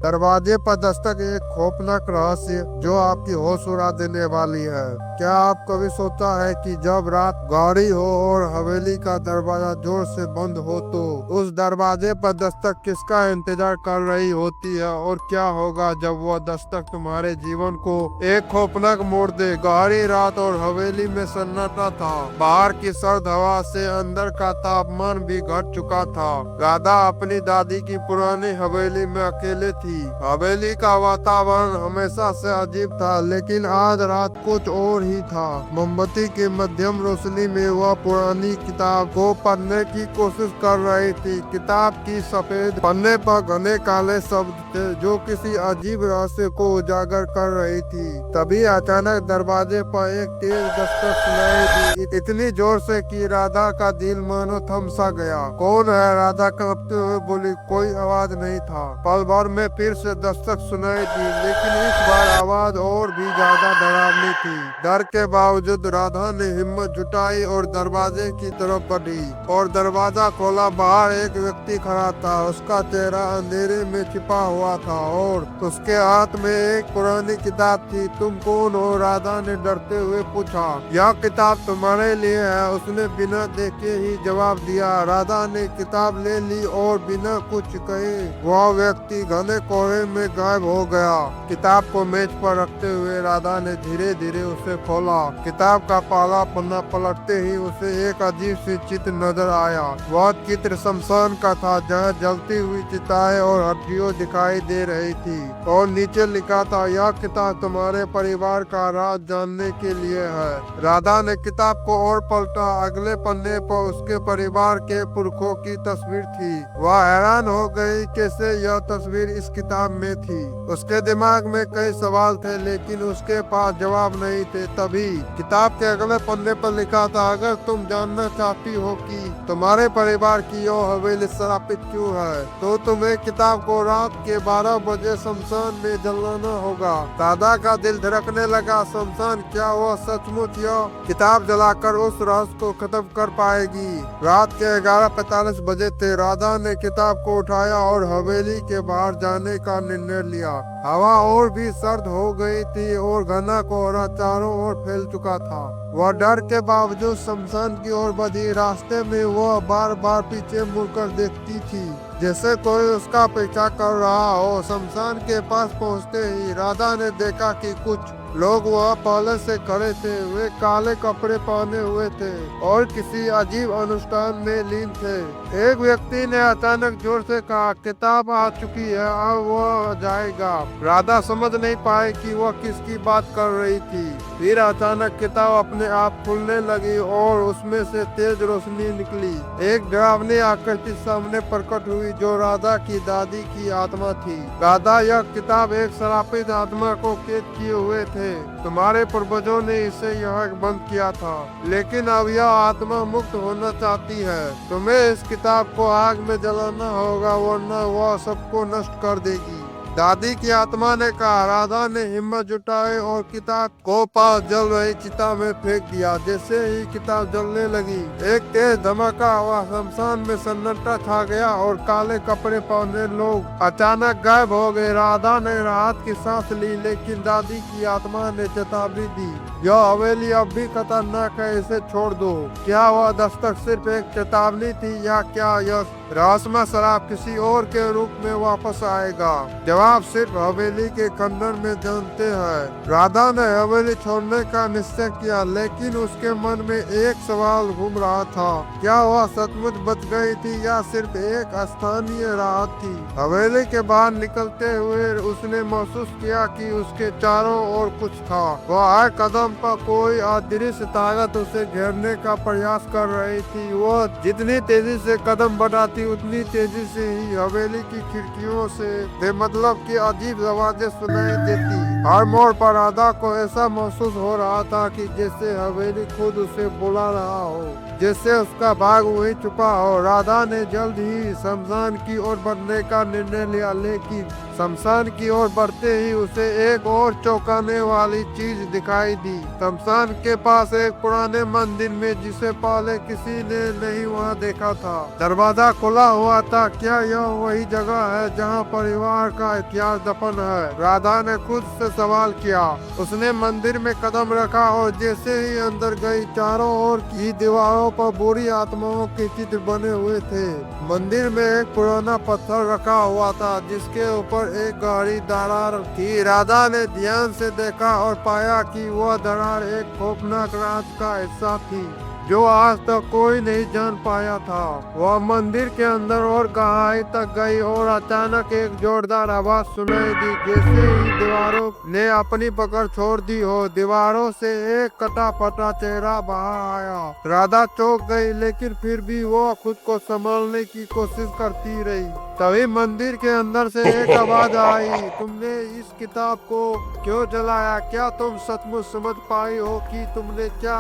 दरवाजे पर दस्तक एक खौफनाक रहस्य जो आपकी होश उड़ा देने वाली है। क्या आप कभी सोचा है कि जब रात गहरी हो और हवेली का दरवाजा जोर से बंद हो तो उस दरवाजे पर दस्तक किसका इंतजार कर रही होती है, और क्या होगा जब वह दस्तक तुम्हारे जीवन को एक खौफनाक मोड़ दे। गहरी रात और हवेली में सन्नाटा था। बाहर की सर्द हवा से अंदर का तापमान भी घट चुका था। राधा अपनी दादी की पुरानी हवेली में अकेले थी। हवेली का वातावरण हमेशा से अजीब था, लेकिन आज रात कुछ और ही था। मोमबत्ती की मध्यम रोशनी में वह पुरानी किताब को पढ़ने की कोशिश कर रही थी। किताब की सफेद पन्ने पर घने काले शब्द थे जो किसी अजीब रहस्य को उजागर कर रही थी। तभी अचानक दरवाजे पर एक तेज दस्तक सुनाई दी, इतनी जोर से कि राधा का दिल मानो थम सा गया। कौन है? राधा कांपते हुए बोली। कोई आवाज नहीं था। पल भर में फिर से दस्तक सुनाई दी, लेकिन इस बार आवाज और भी ज्यादा डरावनी थी। डर के बावजूद राधा ने हिम्मत जुटाई और दरवाजे की तरफ बढ़ी और दरवाजा खोला। बाहर एक व्यक्ति खड़ा था। उसका चेहरा अंधेरे में छिपा हुआ था और उसके हाथ में एक पुरानी किताब थी। तुम कौन हो? राधा ने डरते हुए पूछा। यह किताब तुम्हारे लिए है, उसने बिना देखे ही जवाब दिया। राधा ने किताब ले ली और बिना कुछ कहे वह व्यक्ति घने कोहरे में गायब हो गया। किताब को मेज पर रखते हुए राधा ने धीरे धीरे उसे खोला। किताब का पहला पन्ना पलटते ही उसे एक अजीब सी चित्र नजर आया। वह चित्र शमशान का था, जहाँ जलती हुई चिताएं और हड्डियां दिखाई दे रही थी और नीचे लिखा था, यह किताब तुम्हारे परिवार का राज जानने के लिए है। राधा ने किताब को और पलटा। अगले पन्ने पर उसके परिवार के पुरखों की तस्वीर थी। वह हैरान हो गई कैसे यह तस्वीर इस किताब में थी। उसके दिमाग में कई सवाल थे, लेकिन उसके पास जवाब नहीं थे। तभी किताब के अगले पन्ने पर लिखा था, अगर तुम जानना चाहती हो कि तुम्हारे परिवार की यह हवेली श्रापित क्यों है, तो तुम्हें किताब को रात के 12 बजे शमशान में जलाना होगा। राधा का दिल धड़कने लगा। शमशान, क्या वह सचमुच यह किताब जलाकर उस रहस्य को खत्म कर पाएगी? रात के 11:45 बजे थे। राधा ने किताब को उठाया और हवेली के बाहर जाने का निर्णय लिया। हवा और भी सर्द हो गई थी और घना कोहरा चारों ओर फैल चुका था। वह डर के बावजूद शमशान की ओर बढ़ी। रास्ते में वह बार बार पीछे मुड़कर देखती थी, जैसे कोई उसका पीछा कर रहा हो। शमशान के पास पहुंचते ही राधा ने देखा कि कुछ लोग वहाँ पहले से खड़े थे। वे काले कपड़े पहने हुए थे और किसी अजीब अनुष्ठान में लीन थे। एक व्यक्ति ने अचानक जोर से कहा, किताब आ चुकी है, अब वह जाएगा। राधा समझ नहीं पाई कि वह किसकी बात कर रही थी। फिर अचानक किताब अपने आप खुलने लगी और उसमें से तेज रोशनी निकली। एक डरावनी आकृति सामने प्रकट हुई जो राधा की दादी की आत्मा थी। राधा, यह किताब एक श्रापित आत्मा को कैद किए हुए थे। तुम्हारे पूर्वजों ने इसे यहाँ बंद किया था, लेकिन अब यह आत्मा मुक्त होना चाहती है। तुम्हें इस किताब को आग में जलाना होगा, वरना वह सबको नष्ट कर देगी। दादी की आत्मा ने कहा। राधा ने हिम्मत जुटाई और किताब को पास जल रही चिता में फेंक दिया। जैसे ही किताब जलने लगी, एक तेज धमाका हुआ। शमशान में सन्नाटा छा गया और काले कपड़े पहने लोग अचानक गायब हो गए। राधा ने राहत की सांस ली, लेकिन दादी की आत्मा ने चेतावनी दी, यह हवेली अब भी खतरनाक है, इसे छोड़ दो। क्या वह दस्तक सिर्फ एक चेतावनी थी, या क्या यह रहस्यमय शराब किसी और के रूप में वापस आएगा? जवाब सिर्फ हवेली के खंडन में जानते हैं। राधा ने हवेली छोड़ने का निश्चय किया, लेकिन उसके मन में एक सवाल घूम रहा था, क्या वह सचमुच बच गई थी या सिर्फ एक स्थानीय राहत थी? हवेली के बाहर निकलते हुए उसने महसूस किया कि उसके चारों ओर कुछ था। वह हर कदम पर कोई अदृश्य ताकत उसे घेरने का प्रयास कर रही थी। वह जितनी तेजी से कदम बढ़ाती उतनी तेजी से ही हवेली की खिड़कियों से बेमतलब की अजीब आवाजें सुनाई देती। हर मोड़ पर राधा को ऐसा महसूस हो रहा था कि जैसे हवेली खुद उसे बुला रहा हो, जैसे उसका भाग वही छुपा हो। राधा ने जल्द ही शमशान की ओर बढ़ने का निर्णय लिया, लेकिन शमशान की ओर बढ़ते ही उसे एक और चौंकाने वाली चीज दिखाई दी। शमशान के पास एक पुराने मंदिर में जिसे पहले किसी ने नहीं वहाँ देखा था। दरवाजा खुला हुआ था। क्या यह वही जगह है जहाँ परिवार का इतिहास दफन है? राधा ने खुद से सवाल किया। उसने मंदिर में कदम रखा और जैसे ही अंदर गई, चारों ओर की दीवारों पर बुरी आत्माओं के चित्र बने हुए थे। मंदिर में एक पुराना पत्थर रखा हुआ था जिसके ऊपर एक गहरी दरार थी। राधा ने ध्यान से देखा और पाया कि वह दरार एक खौफनाक राज का हिस्सा थी जो आज तक कोई नहीं जान पाया था। वह मंदिर के अंदर और गहराई तक गई और अचानक एक जोरदार आवाज सुनाई दी, जैसे ही दीवारों ने अपनी पकड़ छोड़ दी हो। दीवारों से एक कटा फटा चेहरा बाहर आया। राधा चौंक गई, लेकिन फिर भी वो खुद को संभालने की कोशिश करती रही। तभी मंदिर के अंदर से एक आवाज आई, तुमने इस किताब को क्यों जलाया? क्या तुम सचमुच समझ पाई हो कि तुमने क्या?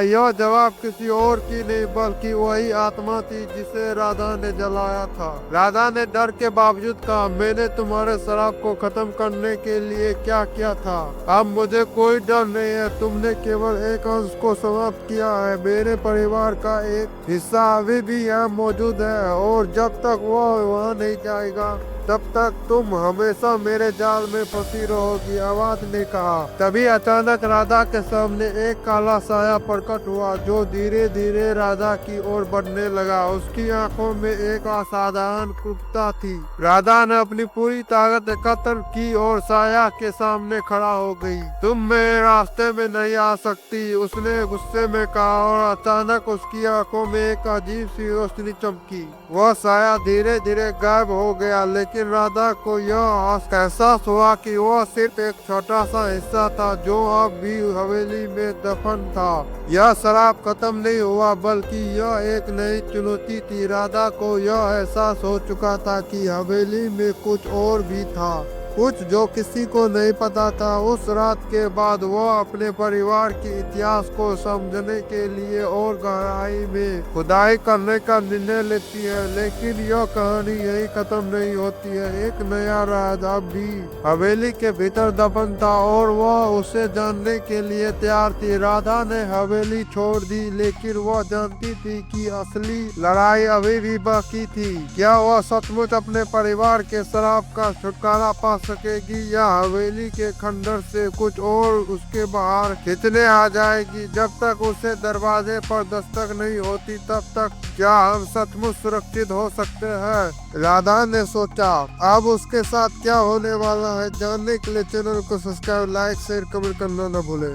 यह जवाब किसी और की नहीं बल्कि वही आत्मा थी जिसे राधा ने जलाया था। राधा ने डर के बावजूद कहा, मैंने तुम्हारे शराब को खत्म करने के लिए क्या किया था? अब मुझे कोई डर नहीं है। तुमने केवल एक अंश को समाप्त किया है। मेरे परिवार का एक हिस्सा अभी भी यहाँ मौजूद है और जब तक वो वहाँ नहीं जाएगा तब तक तुम हमेशा मेरे जाल में फंसी रहोगी, आवाज ने कहा। तभी अचानक राधा के सामने एक काला साया प्रकट हुआ जो धीरे धीरे राधा की ओर बढ़ने लगा। उसकी आंखों में एक असाधारण क्रूरता थी। राधा ने अपनी पूरी ताकत एकत्र की और साया के सामने खड़ा हो गई। तुम मेरे रास्ते में नहीं आ सकती, उसने गुस्से में कहा और अचानक उसकी आंखों में एक अजीब सी रोशनी चमकी। वह साया धीरे धीरे गायब हो गया, लेकिन राधा को यह एहसास हुआ कि वह सिर्फ एक छोटा सा हिस्सा था जो अब भी हवेली में दफन था। यह शराब खत्म नहीं हुआ बल्कि यह एक नई चुनौती थी। राधा को यह एहसास हो चुका था कि हवेली में कुछ और भी था, कुछ जो किसी को नहीं पता था। उस रात के बाद वो अपने परिवार के इतिहास को समझने के लिए और गहराई में खुदाई करने का निर्णय लेती है। लेकिन यह कहानी यही खत्म नहीं होती है। एक नया राज अब भी हवेली के भीतर दफन था और वह उसे जानने के लिए तैयार थी। राधा ने हवेली छोड़ दी, लेकिन वह जानती थी कि असली लड़ाई अभी भी बाकी थी। क्या वह सचमुच अपने परिवार के शराब का छुटकारा पा सकेगी या हवेली के खंडर से कुछ और उसके बाहर खींचने आ जाएगी? जब तक उसे दरवाजे पर दस्तक नहीं होती तब तक क्या हम सचमुच सुरक्षित हो सकते हैं? राधा ने सोचा। अब उसके साथ क्या होने वाला है जानने के लिए चैनल को सब्सक्राइब, लाइक, शेयर, कमेंट करना न भूले।